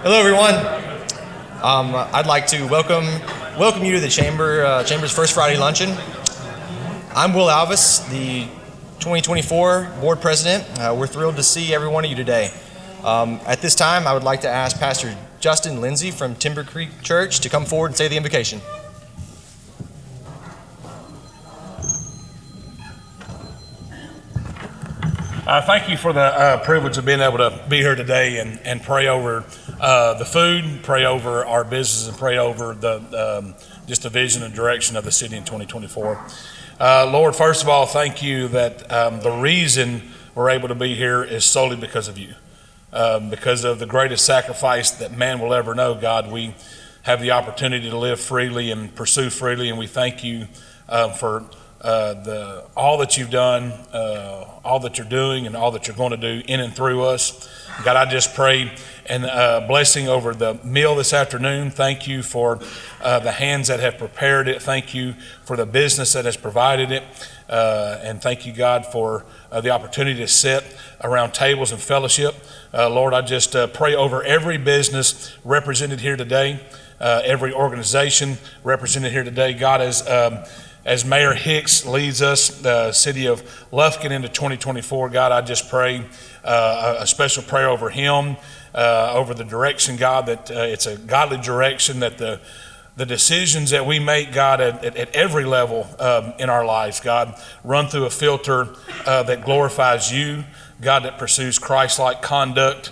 Hello, everyone. I'd like to welcome you to the Chamber's first Friday luncheon. I'm Will Alvis, the 2024 board president. We're thrilled to see every one of you today. At this time, I would like to ask Pastor Justin Lindsay from Timber Creek Church to come forward and say the invocation. Thank you for the privilege of being able to be here today and pray over the food, pray over our business, and pray over just the vision and direction of the city in 2024. Lord, first of all, thank you that the reason we're able to be here is solely because of you. Because of the greatest sacrifice that man will ever know, God, we have the opportunity to live freely and pursue freely, and we thank you for all that you've done, all that you're doing, and all that you're going to do in and through us. God, I just pray and blessing over the meal this afternoon. Thank you for the hands that have prepared it. Thank you for the business that has provided it. And thank you, God, for the opportunity to sit around tables and fellowship. Lord, I just pray over every business represented here today, every organization represented here today. God, as Mayor Hicks leads us, the city of Lufkin, into 2024, God, I just pray a special prayer over him, over the direction, God, that it's a godly direction, that the decisions that we make, God, at every level in our lives, God, run through a filter that glorifies you, God, that pursues Christ-like conduct,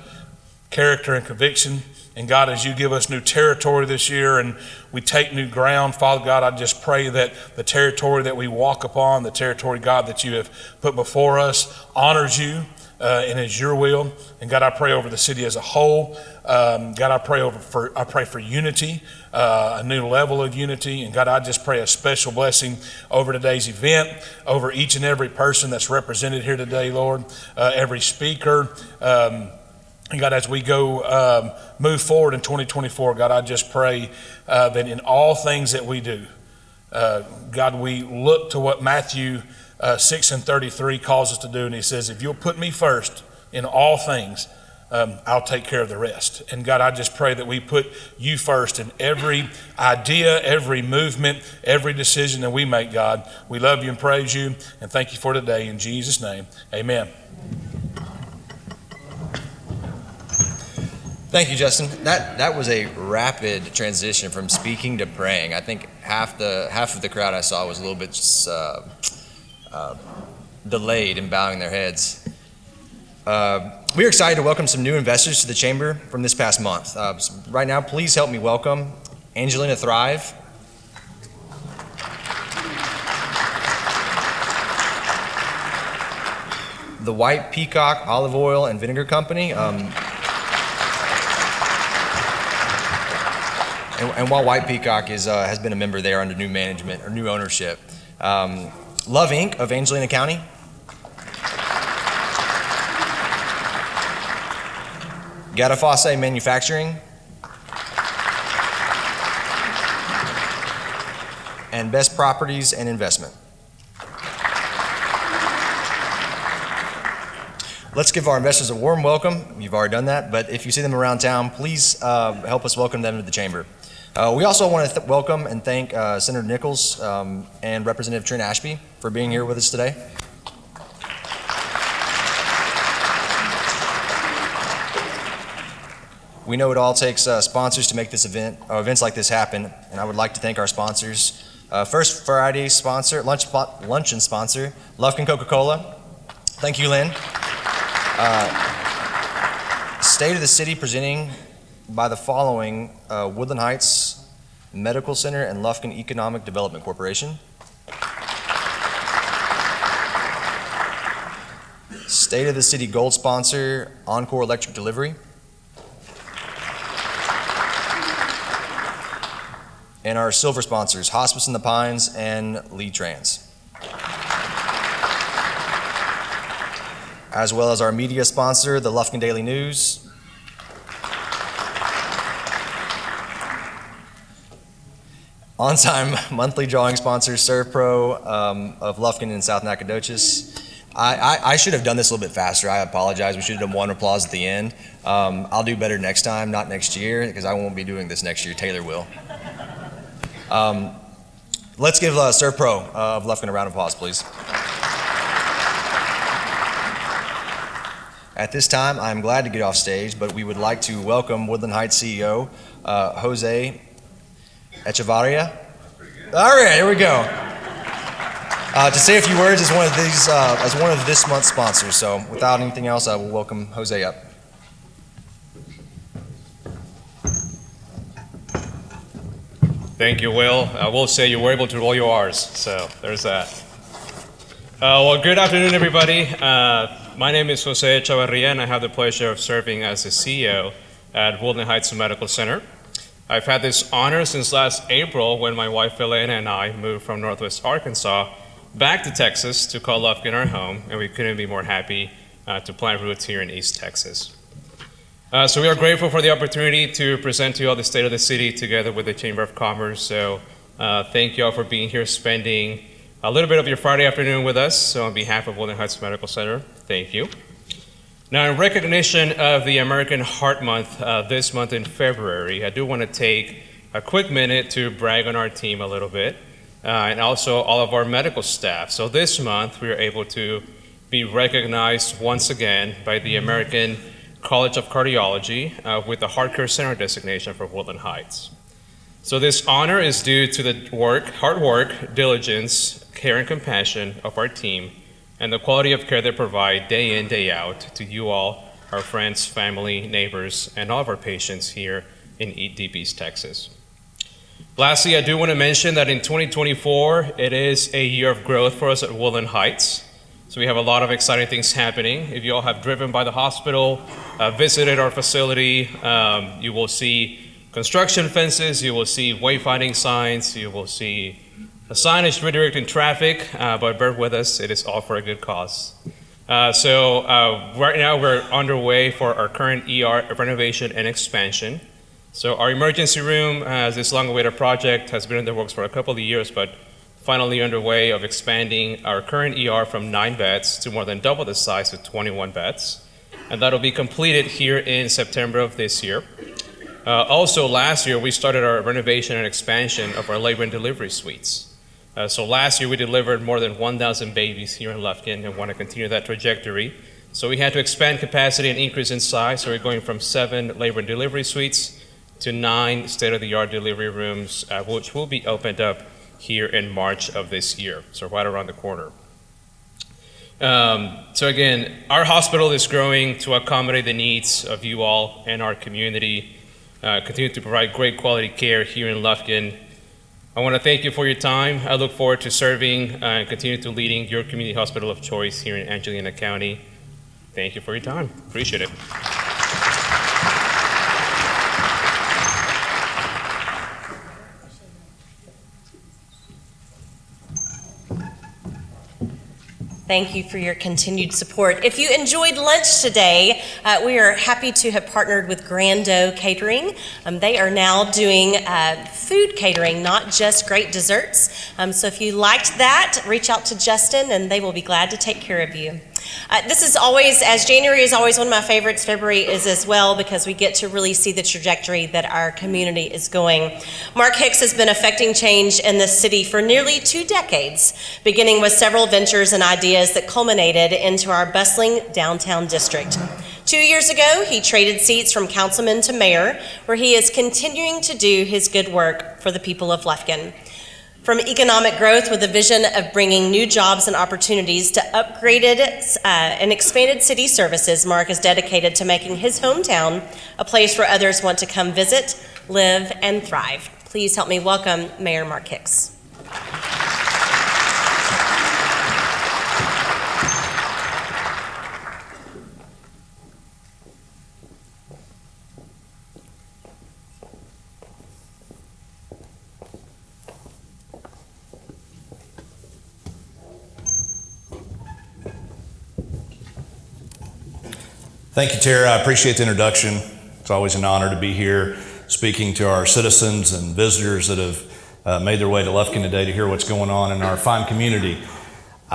character, and conviction. And God, as you give us new territory this year and we take new ground, Father God, I just pray that the territory that we walk upon, the territory, God, that you have put before us, honors you and is your will. And God, I pray over the city as a whole. God, I pray for unity, a new level of unity. And God, I just pray a special blessing over today's event, over each and every person that's represented here today, Lord, every speaker. And God, as we go move forward in 2024, God, I just pray that in all things that we do, God, we look to what Matthew 6:33 calls us to do. And he says, if you'll put me first in all things, I'll take care of the rest. And God, I just pray that we put you first in every idea, every movement, every decision that we make, God. We love you and praise you and thank you for today. In Jesus' name, amen. Thank you, Justin. That was a rapid transition from speaking to praying. I think half of the crowd I saw was a little bit delayed in bowing their heads. We are excited to welcome some new investors to the Chamber from this past month. Right now, please help me welcome Angelina Thrive, the White Peacock Olive Oil and Vinegar Company. And while White Peacock has been a member there under new management or new ownership, Love Inc. of Angelina County, Gatafosse Manufacturing, and Best Properties and Investment. Let's give our investors a warm welcome. You've already done that, but if you see them around town, please help us welcome them to the Chamber. We also want to welcome and thank Senator Nichols and Representative Trent Ashby for being here with us today. We know it all takes sponsors to make this events like this happen, and I would like to thank our sponsors. First Friday sponsor, luncheon sponsor, Lufkin Coca-Cola. Thank you, Lynn. State of the City presenting by the following Woodland Heights Medical Center and Lufkin Economic Development Corporation. State of the City Gold sponsor, Encore Electric Delivery. And our silver sponsors, Hospice in the Pines and Lee Trans. As well as our media sponsor, the Lufkin Daily News. On-time monthly drawing sponsors, ServPro of Lufkin and South Nacogdoches. I should have done this a little bit faster. I apologize. We should have done one applause at the end. I'll do better next time, not next year, because I won't be doing this next year. Taylor will. Let's give Serve Pro of Lufkin a round of applause, please. At this time, I'm glad to get off stage, but we would like to welcome Woodland Heights CEO, Jose Echevarria. All right, here we go. To say a few words as one of this month's sponsors. So without anything else, I will welcome Jose up. Thank you, Will. I will say you were able to roll your R's, so there's that. Well, good afternoon, everybody. My name is Jose Echevarria, and I have the pleasure of serving as the CEO at Woodland Heights Medical Center. I've had this honor since last April when my wife Elena and I moved from Northwest Arkansas back to Texas to call Lufkin our home, and we couldn't be more happy to plant roots here in East Texas. So we are grateful for the opportunity to present to you all the state of the city together with the Chamber of Commerce. So thank you all for being here, spending a little bit of your Friday afternoon with us. So on behalf of Woodland Heights Medical Center, thank you. Now, in recognition of the American Heart Month this month in February, I do want to take a quick minute to brag on our team a little bit. And also all of our medical staff. So this month, we are able to be recognized once again by the American College of Cardiology with the Heart Care Center designation for Woodland Heights. So this honor is due to the hard work, diligence, care, and compassion of our team, and the quality of care they provide day in, day out to you all, our friends, family, neighbors, and all of our patients here in Deep East Texas. Lastly, I do want to mention that in 2024, it is a year of growth for us at Woodland Heights. So we have a lot of exciting things happening. If you all have driven by the hospital, visited our facility, you will see construction fences, you will see wayfinding signs, you will see a signage redirecting traffic, but bear with us, it is all for a good cause. So right now we're underway for our current ER renovation and expansion. So our emergency room, this long-awaited project, has been in the works for a couple of years, but finally underway of expanding our current ER from 9 beds to more than double the size to 21 beds. And that'll be completed here in September of this year. Also last year, we started our renovation and expansion of our labor and delivery suites. So last year, we delivered more than 1,000 babies here in Lufkin and want to continue that trajectory. So we had to expand capacity and increase in size. So we're going from 7 labor and delivery suites to 9 state-of-the-art delivery rooms, which will be opened up here in March of this year, so right around the corner. So again, our hospital is growing to accommodate the needs of you all and our community, continue to provide great quality care here in Lufkin. I want to thank you for your time. I look forward to serving and continue to leading your community hospital of choice here in Angelina County. Thank you for your time. Appreciate it. Thank you for your continued support. If you enjoyed lunch today, we are happy to have partnered with Grando Catering. They are now doing food catering, not just great desserts. So if you liked that, reach out to Justin and they will be glad to take care of you. This is always, as January is always one of my favorites, February is as well, because we get to really see the trajectory that our community is going. Mark Hicks has been affecting change in this city for nearly 2 decades, beginning with several ventures and ideas that culminated into our bustling downtown district. 2 years ago, he traded seats from councilman to mayor, where he is continuing to do his good work for the people of Lufkin. From economic growth with a vision of bringing new jobs and opportunities to upgraded and expanded city services, Mark is dedicated to making his hometown a place where others want to come visit, live, and thrive. Please help me welcome Mayor Mark Hicks. Thank you, Tara. I appreciate the introduction. It's always an honor to be here speaking to our citizens and visitors that have made their way to Lufkin today to hear what's going on in our fine community.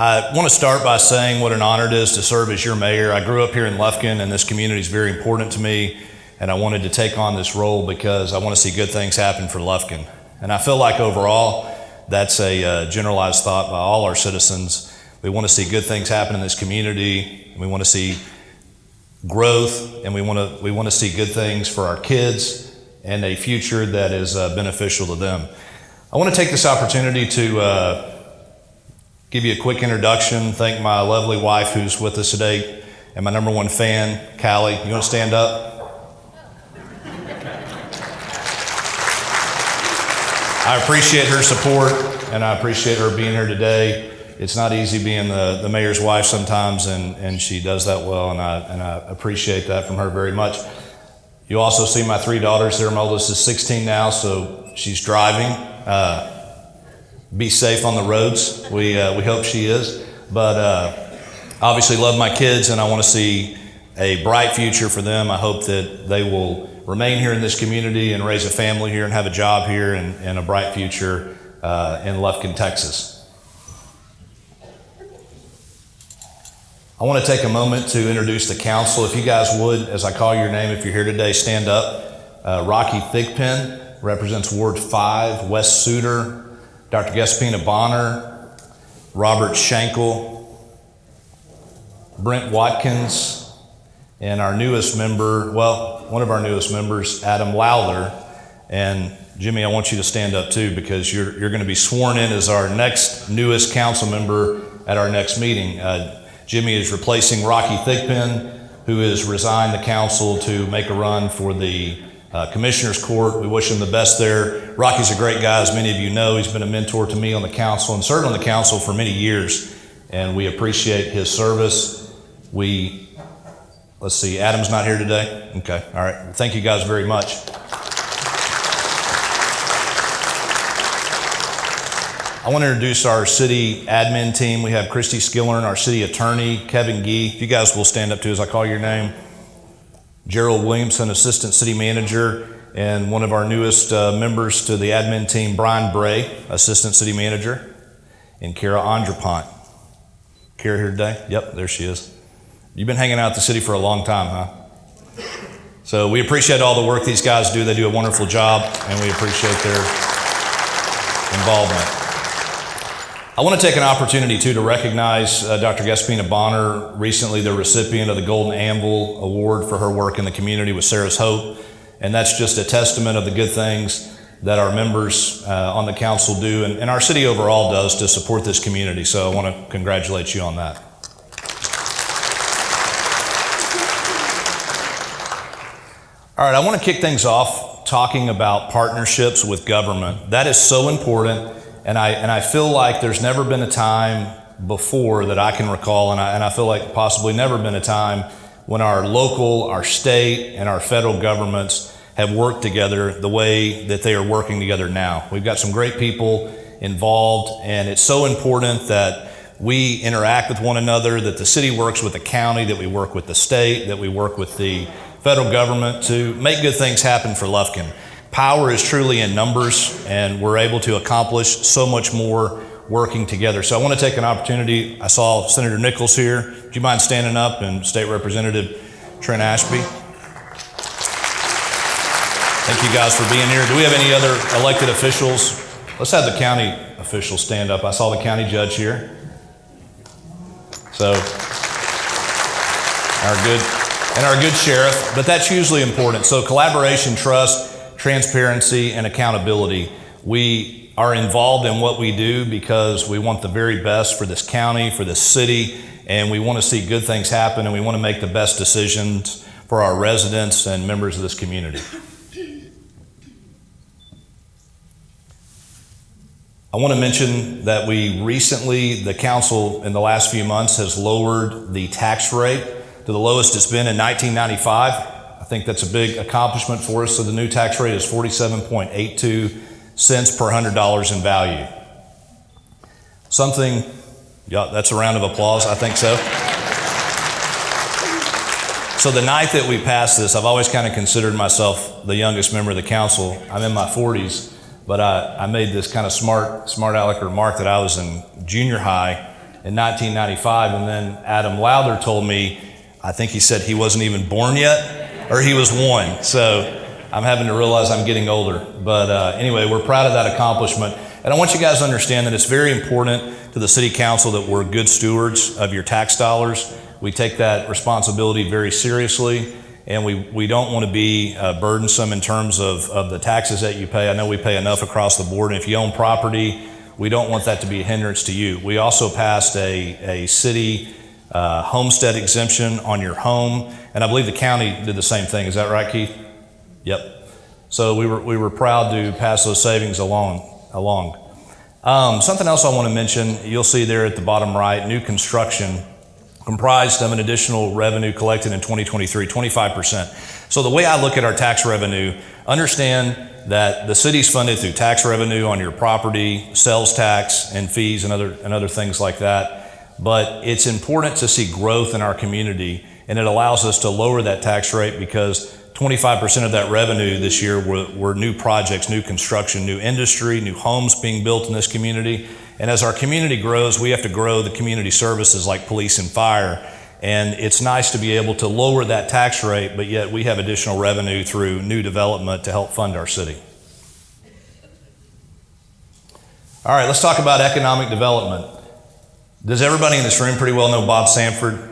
I want to start by saying what an honor it is to serve as your mayor. I grew up here in Lufkin, and this community is very important to me, and I wanted to take on this role because I want to see good things happen for Lufkin. And I feel like overall, that's a generalized thought by all our citizens. We want to see good things happen in this community, and we want to see growth, and we want to see good things for our kids and a future that is beneficial to them. I want to take this opportunity to give you a quick introduction, thank my lovely wife who's with us today, and my number one fan, Callie. You want to stand up? I appreciate her support, and I appreciate her being here today. It's not easy being the mayor's wife sometimes, and she does that well, and I appreciate that from her very much. You also see my three daughters there. My oldest is 16 now, so she's driving. Be safe on the roads. We hope she is. But obviously love my kids, and I want to see a bright future for them. I hope that they will remain here in this community and raise a family here and have a job here and a bright future in Lufkin, Texas. I want to take a moment to introduce the council. If you guys would, as I call your name, if you're here today, stand up. Rocky Thigpen represents Ward 5, West Suter. Dr. Gaspina Bonner, Robert Schenkel, Brent Watkins, and our newest member, one of our newest members, Adam Lowther. And Jimmy, I want you to stand up too, because you're going to be sworn in as our next newest council member at our next meeting. Jimmy is replacing Rocky Thigpen, who has resigned the council to make a run for the Commissioner's Court. We wish him the best there. Rocky's a great guy, as many of you know. He's been a mentor to me on the council and served on the council for many years, and we appreciate his service. Let's see, Adam's not here today? Okay, all right. Thank you guys very much. I want to introduce our city admin team. We have Christy Skillern, our city attorney, Kevin Gee. If you guys will stand up too as I call your name. Gerald Williamson, assistant city manager, and one of our newest members to the admin team, Brian Bray, assistant city manager, and Kara Andrepont. Kara here today? Yep, there she is. You've been hanging out at the city for a long time, huh? So we appreciate all the work these guys do. They do a wonderful job, and we appreciate their involvement. I want to take an opportunity, too, to recognize Dr. Gaspina Bonner, recently the recipient of the Golden Anvil Award for her work in the community with Sarah's Hope. And that's just a testament of the good things that our members on the council do and our city overall does to support this community. So I want to congratulate you on that. All right, I want to kick things off talking about partnerships with government. That is so important. And I feel like there's never been a time before that I can recall, and I feel like possibly never been a time when our local, our state, and our federal governments have worked together the way that they are working together now. We've got some great people involved, and it's so important that we interact with one another, that the city works with the county, that we work with the state, that we work with the federal government to make good things happen for Lufkin. Power is truly in numbers, and we're able to accomplish so much more working together. So I want to take an opportunity. I saw Senator Nichols here. Do you mind standing up, and State Representative Trent Ashby? Thank you guys for being here. Do we have any other elected officials? Let's have the county officials stand up. I saw the county judge here. So our good sheriff, but that's usually important. So collaboration, trust, transparency, and accountability. We are involved in what we do because we want the very best for this county, for this city, and we want to see good things happen, and we want to make the best decisions for our residents and members of this community. I want to mention that the council in the last few months has lowered the tax rate to the lowest it's been in 1995. I think that's a big accomplishment for us. So the new tax rate is 47.82 cents per $100 in value. That's a round of applause, I think so. So the night that we passed this, I've always kind of considered myself the youngest member of the council. I'm in my 40s, but I made this kind of smart aleck remark that I was in junior high in 1995, and then Adam Lowther told me, I think he said he wasn't even born yet, or he was one. So I'm having to realize I'm getting older. But anyway, we're proud of that accomplishment. And I want you guys to understand that it's very important to the City Council that we're good stewards of your tax dollars. We take that responsibility very seriously, and we don't want to be burdensome in terms of the taxes that you pay. I know we pay enough across the board, and if you own property, we don't want that to be a hindrance to you. We also passed a city homestead exemption on your home, and I believe the county did the same thing. Is that right, Keith? Yep. So we were proud to pass those savings along. Something else I want to mention, you'll see there at the bottom right, new construction comprised of an additional revenue collected in 2023, 25%. So the way I look at our tax revenue, understand that the city's funded through tax revenue on your property, sales tax, and fees and other things like that. But it's important to see growth in our community, and it allows us to lower that tax rate because 25% of that revenue this year were new projects, new construction, new industry, new homes being built in this community. And as our community grows, we have to grow the community services like police and fire. And it's nice to be able to lower that tax rate, but yet we have additional revenue through new development to help fund our city. All right, let's talk about economic development. Does everybody in this room pretty well know Bob Sanford?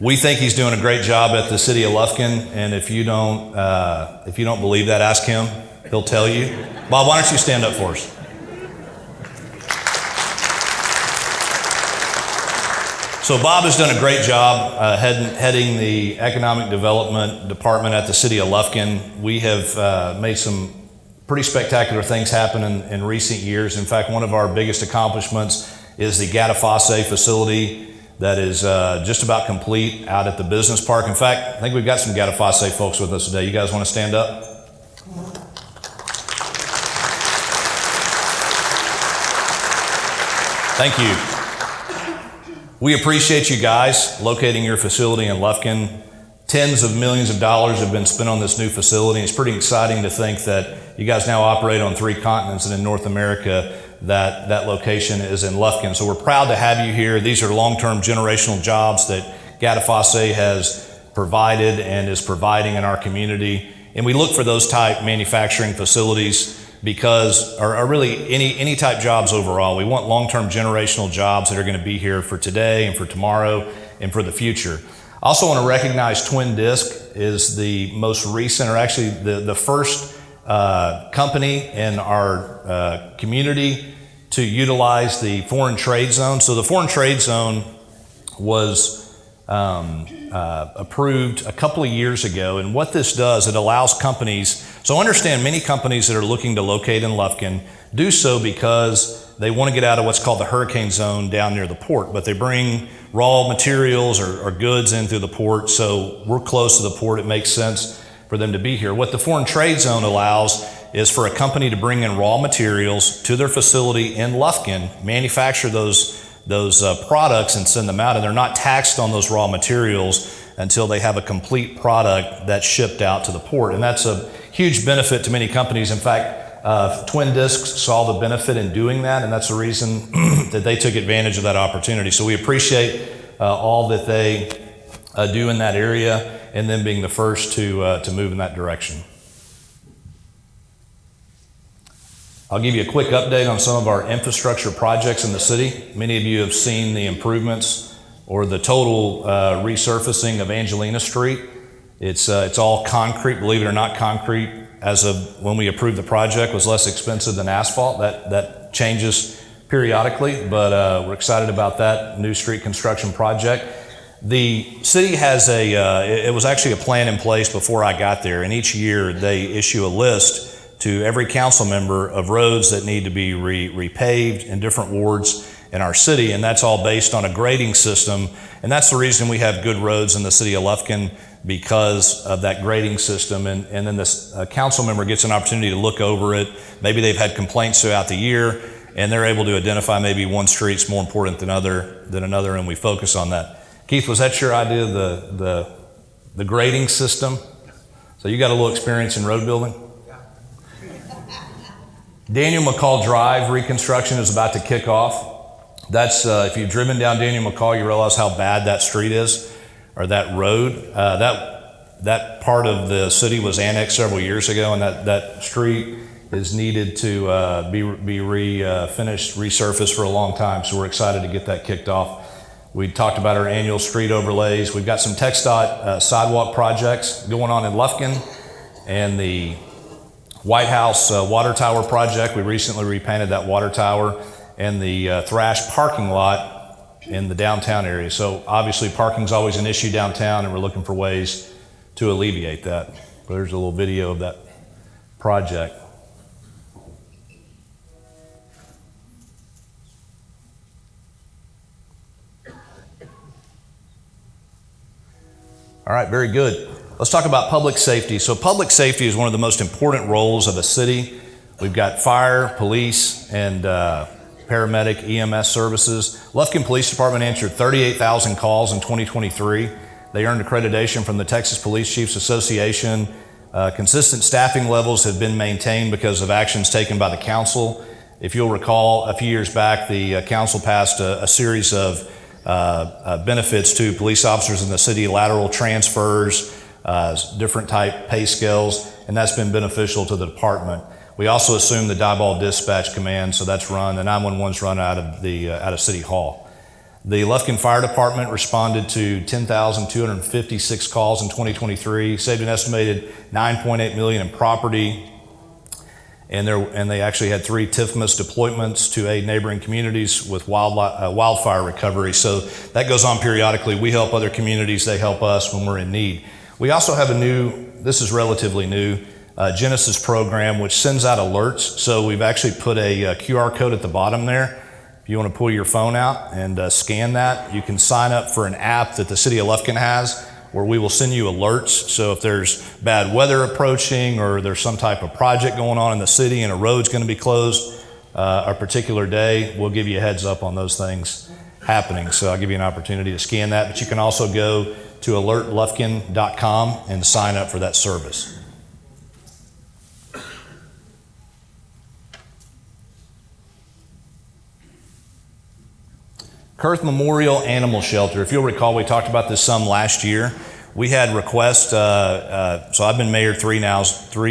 We think he's doing a great job at the city of Lufkin, and if you don't believe that, ask him. He'll tell you. Bob, why don't you stand up for us? So Bob has done a great job heading the economic development department at the city of Lufkin. We have made some pretty spectacular things happen in recent years. In fact, one of our biggest accomplishments is the Gatafosse facility that is just about complete out at the business park. In fact, I think we've got some Gatafosse folks with us today. You guys want to stand up? Thank you. We appreciate you guys locating your facility in Lufkin. Tens of millions of dollars have been spent on this new facility. It's pretty exciting to think that you guys now operate on 3 continents, and in North America, that location is in Lufkin. So we're proud to have you here. These are long-term generational jobs that Gatafosse has provided and is providing in our community. And we look for those type manufacturing facilities because, or really any type jobs overall. We want long-term generational jobs that are going to be here for today and for tomorrow and for the future. I also want to recognize Twin Disc is the most recent, or actually the first company in our community to utilize the foreign trade zone. So the foreign trade zone was approved a couple of years ago, and what this does, it allows companies, so understand many companies that are looking to locate in Lufkin do so because they want to get out of what's called the hurricane zone down near the port, but they bring raw materials or goods in through the port, so we're close to the port, it makes sense for them to be here. What the foreign trade zone allows is for a company to bring in raw materials to their facility in Lufkin, manufacture those products and send them out, and they're not taxed on those raw materials until they have a complete product that's shipped out to the port. And that's a huge benefit to many companies. In fact, Twin Discs saw the benefit in doing that, and that's the reason that they took advantage of that opportunity. So we appreciate all that they do in that area, and then being the first to move in that direction. I'll give you a quick update on some of our infrastructure projects in the city. Many of you have seen the improvements or the total resurfacing of Angelina Street. It's all concrete. Believe it or not, concrete, as of when we approved the project, was less expensive than asphalt. That changes periodically, but we're excited about that new street construction project. The city has it was actually a plan in place before I got there, and each year they issue a list to every council member of roads that need to be repaved in different wards in our city, and that's all based on a grading system. And that's the reason we have good roads in the city of Lufkin, because of that grading system. And then this council member gets an opportunity to look over it. Maybe they've had complaints throughout the year, and they're able to identify maybe one street's more important than another, and we focus on that. Keith, was that your idea, the grading system? So you got a little experience in road building? Daniel McCall Drive reconstruction is about to kick off. That's, if you've driven down Daniel McCall, you realize how bad that street is, or that road. That part of the city was annexed several years ago, and that street is needed to be finished, resurfaced for a long time. So we're excited to get that kicked off. We talked about our annual street overlays. We've got some TxDOT sidewalk projects going on in Lufkin, and the White House water tower project. We recently repainted that water tower, and the Thrash parking lot in the downtown area. So obviously parking's always an issue downtown, and we're looking for ways to alleviate that. There's a little video of that project. All right, very good. Let's talk about public safety. So public safety is one of the most important roles of a city. We've got fire, police, and paramedic EMS services. Lufkin Police Department answered 38,000 calls in 2023. They earned accreditation from the Texas Police Chiefs Association. Consistent staffing levels have been maintained because of actions taken by the council. If you'll recall, a few years back, the council passed a series of benefits to police officers in the city, lateral transfers, different type pay scales, and that's been beneficial to the department. We also assume the Diboll Dispatch Command, so that's run, the 911's run out of City Hall. The Lufkin Fire Department responded to 10,256 calls in 2023, saved an estimated $9.8 million in property, and they actually had 3 TIFMAS deployments to aid neighboring communities with wildfire recovery. So that goes on periodically. We help other communities, they help us when we're in need. We also have this is relatively new, Genesis program, which sends out alerts. So we've actually put a QR code at the bottom there. If you want to pull your phone out and scan that, you can sign up for an app that the city of Lufkin has, where we will send you alerts. So if there's bad weather approaching, or there's some type of project going on in the city and a road's going to be closed a particular day, we'll give you a heads up on those things happening. So I'll give you an opportunity to scan that, but you can also go to alertlufkin.com and sign up for that service. Kurth Memorial Animal Shelter. If you'll recall, we talked about this some last year. We had requests, so I've been mayor 3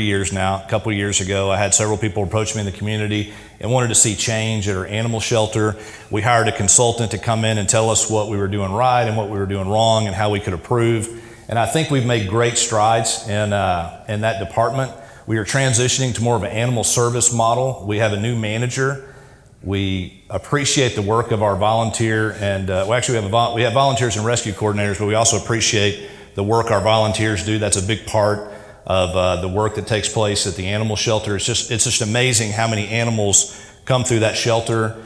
years now. A couple years ago, I had several people approach me in the community and wanted to see change at our animal shelter. We hired a consultant to come in and tell us what we were doing right and what we were doing wrong and how we could improve. And I think we've made great strides in that department. We are transitioning to more of an animal service model. We have a new manager. We appreciate the work of our volunteer, and we have volunteers and rescue coordinators, but we also appreciate the work our volunteers do. That's a big part of the work that takes place at the animal shelter. It's just amazing how many animals come through that shelter.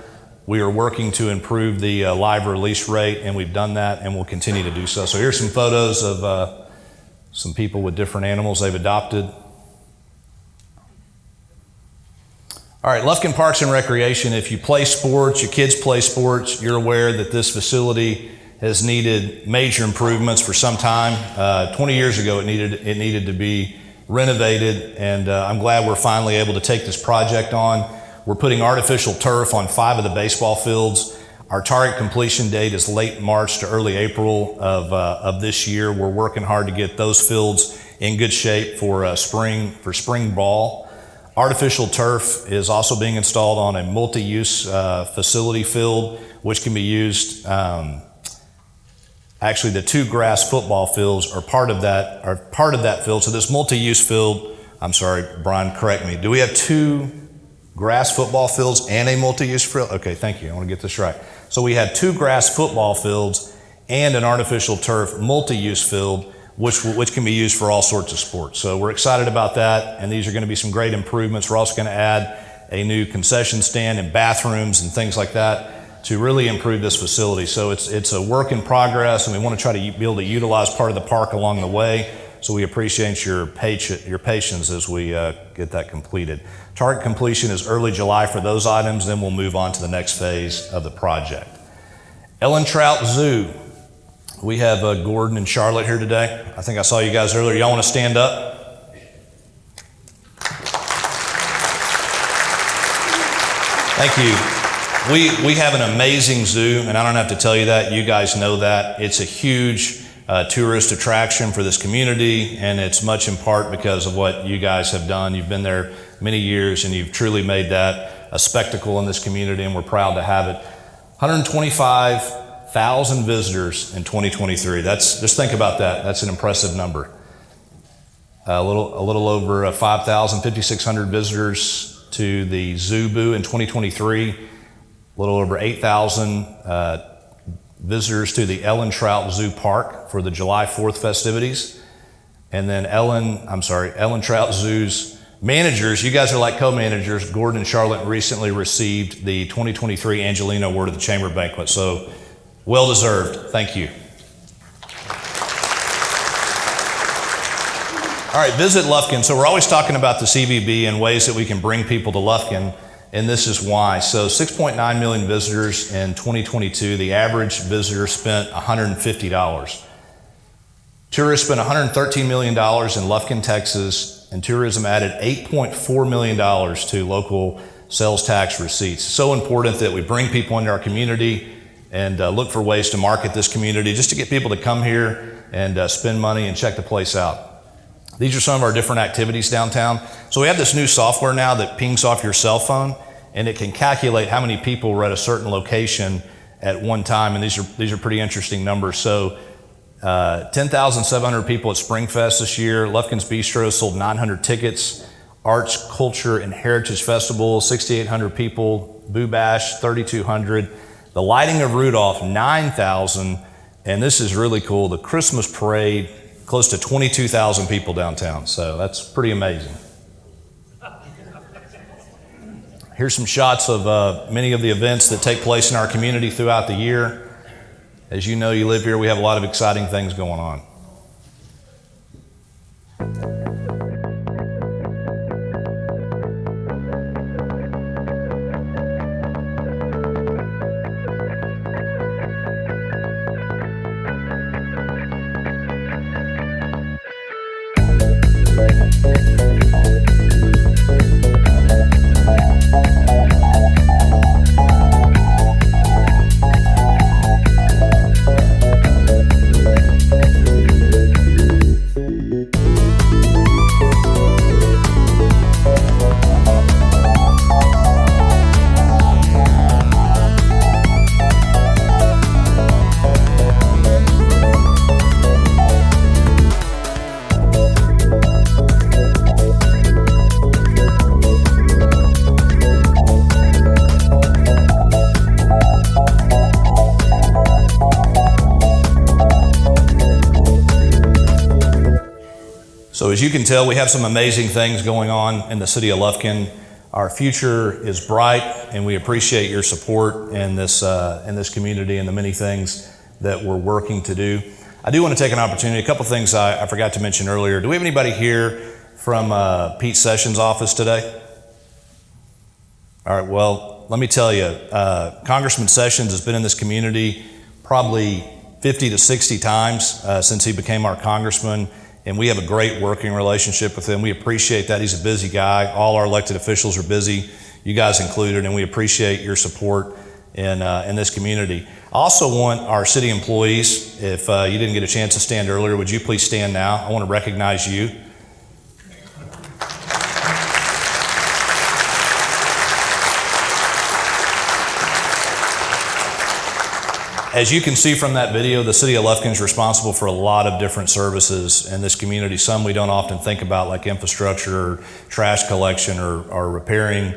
We are working to improve the live release rate, and we've done that, and we'll continue to do so. So here's some photos of some people with different animals they've adopted. All right, Lufkin Parks and Recreation. If you play sports, your kids play sports, you're aware that this facility has needed major improvements for some time. 20 years ago, it needed to be renovated, and I'm glad we're finally able to take this project on. We're putting artificial turf on 5 of the baseball fields. Our target completion date is late March to early April of this year. We're working hard to get those fields in good shape for spring ball. Artificial turf is also being installed on a multi-use facility field, which can be used. Actually, the 2 grass football fields are part of that field. So this multi-use field, I'm sorry, Brian, correct me. Do we have 2 grass football fields and a multi-use field? Okay, thank you. I want to get this right. So we have 2 grass football fields and an artificial turf multi-use field, which can be used for all sorts of sports. So we're excited about that, and these are going to be some great improvements. We're also going to add a new concession stand and bathrooms and things like that to really improve this facility. So it's a work in progress, and we want to try to be able to utilize part of the park along the way. So we appreciate your patience as we get that completed. Target completion is early July for those items, then we'll move on to the next phase of the project. Ellen Trout Zoo. We have Gordon and Charlotte here today. I think I saw you guys earlier. Y'all want to stand up? Thank you. We have an amazing zoo, and I don't have to tell you that. You guys know that. It's a huge tourist attraction for this community, and it's much in part because of what you guys have done. You've been there many years, and you've truly made that a spectacle in this community, and we're proud to have it. 125,000 visitors in 2023. Just think about that. That's an impressive number. A little over 5,600 visitors to the Zoo Boo in 2023. A little over 8,000 visitors to the Ellen Trout Zoo Park for the July 4th festivities. And then Ellen Trout Zoo's managers, you guys are like co-managers. Gordon and Charlotte recently received the 2023 Angelina Award of the Chamber Banquet. So well deserved. Thank you. All right, visit Lufkin. So we're always talking about the CVB and ways that we can bring people to Lufkin, and this is why. So 6.9 million visitors in 2022. The average visitor spent $150. Tourists spent $113 million in Lufkin, Texas, and tourism added $8.4 million to local sales tax receipts. So important that we bring people into our community and look for ways to market this community just to get people to come here and spend money and check the place out. These are some of our different activities downtown. So we have this new software now that pings off your cell phone, and it can calculate how many people were at a certain location at one time, and these are pretty interesting numbers. So 10,700 people at Springfest this year. Lufkin's Bistro sold 900 tickets. Arts, Culture, and Heritage Festival, 6,800 people. Boo Bash, 3,200. The Lighting of Rudolph, 9,000. And this is really cool. The Christmas Parade, close to 22,000 people downtown. So that's pretty amazing. Here's some shots of many of the events that take place in our community throughout the year. As you know, you live here, we have a lot of exciting things going on. So as you can tell, we have some amazing things going on in the city of Lufkin. Our future is bright, and we appreciate your support in this community and the many things that we're working to do. I do want to take an opportunity, a couple things I forgot to mention earlier. Do we have anybody here from Pete Sessions' office today? All right, well, let me tell you, Congressman Sessions has been in this community probably 50 to 60 times since he became our congressman. And we have a great working relationship with him. We appreciate that. He's a busy guy. All our elected officials are busy, you guys included, and we appreciate your support in this community. I also want our city employees, if you didn't get a chance to stand earlier, would you please stand now? I want to recognize you. As you can see from that video, the city of Lufkin is responsible for a lot of different services in this community. Some we don't often think about, like infrastructure, or trash collection, or repairing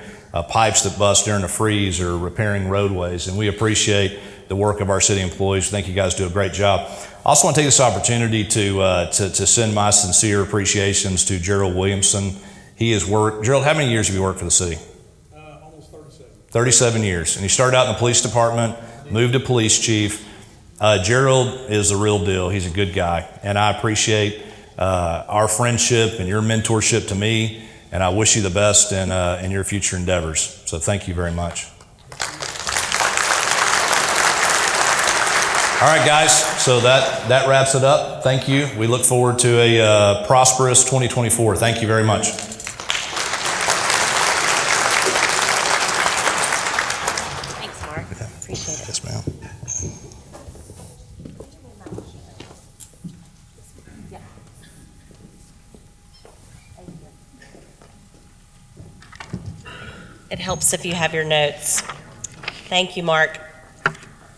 pipes that bust during a freeze, or repairing roadways. And we appreciate the work of our city employees. We think you guys do a great job. I also want to take this opportunity to send my sincere appreciations to Gerald Williamson. He has worked. Gerald, how many years have you worked for the city? Almost 37. 37 years. And he started out in the police department, moved to police chief. Gerald is the real deal. He's a good guy. And I appreciate our friendship and your mentorship to me. And I wish you the best in your future endeavors. So thank you very much. All right, guys. So that wraps it up. Thank you. We look forward to a prosperous 2024. Thank you very much. Thanks. It helps if you have your notes. Thank you, Mark.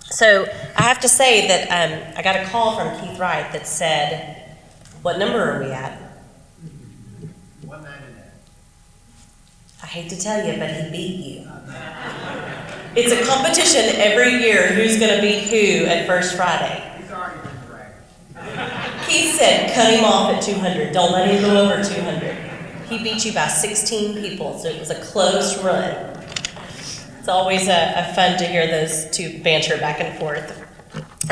So I have to say that I got a call from Keith Wright that said, what number are we at? 199. I hate to tell you, but he beat you. It's a competition every year, who's going to beat who at First Friday. He's already been bragging. Keith said, cut him off at 200. Don't let him go over 200. He beat you by 16 people, so it was a close run. It's always a fun to hear those two banter back and forth.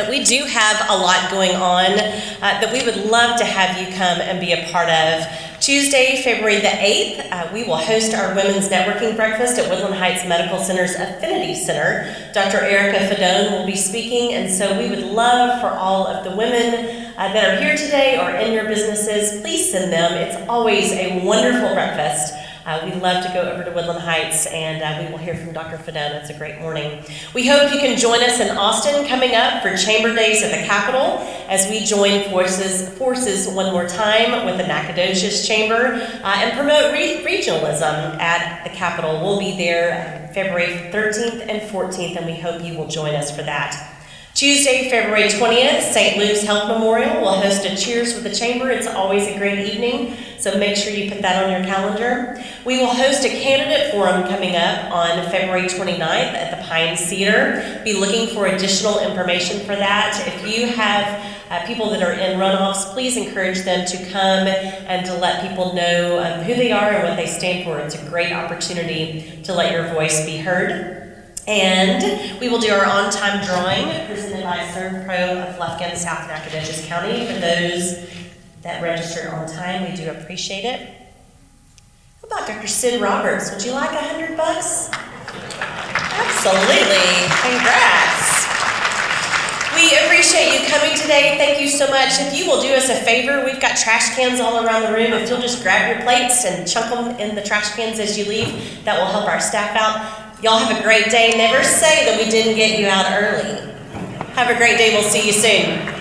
We do have a lot going on that we would love to have you come and be a part of. Tuesday, February the 8th, we will host our Women's Networking Breakfast at Woodland Heights Medical Center's Affinity Center. Dr. Erica Fedone will be speaking, and so we would love for all of the women that are here today or in your businesses, please send them. It's always a wonderful breakfast. We'd love to go over to Woodland Heights, and we will hear from Dr. Fedone. It's a great morning. We hope you can join us in Austin coming up for Chamber Days at the Capitol as we join forces one more time with the Nacogdoches Chamber and promote regionalism at the Capitol. We'll be there February 13th and 14th, and we hope you will join us for that. Tuesday, February 20th, St. Luke's Health Memorial will host a Cheers with the Chamber. It's always a great evening, so make sure you put that on your calendar. We will host a candidate forum coming up on February 29th at the Pine Cedar. Be looking for additional information for that. If you have people that are in runoffs, please encourage them to come and to let people know who they are and what they stand for. It's a great opportunity to let your voice be heard. And we will do our on-time drawing presented by ServPro of Lufkin, South Nacogdoches County. For those that registered on time, we do appreciate it. How about Dr. Sid Roberts? Would you like $100? Absolutely. Congrats. We appreciate you coming today. Thank you so much. If you will do us a favor, we've got trash cans all around the room. If you'll just grab your plates and chunk them in the trash cans as you leave, that will help our staff out. Y'all have a great day. Never say that we didn't get you out early. Have a great day. We'll see you soon.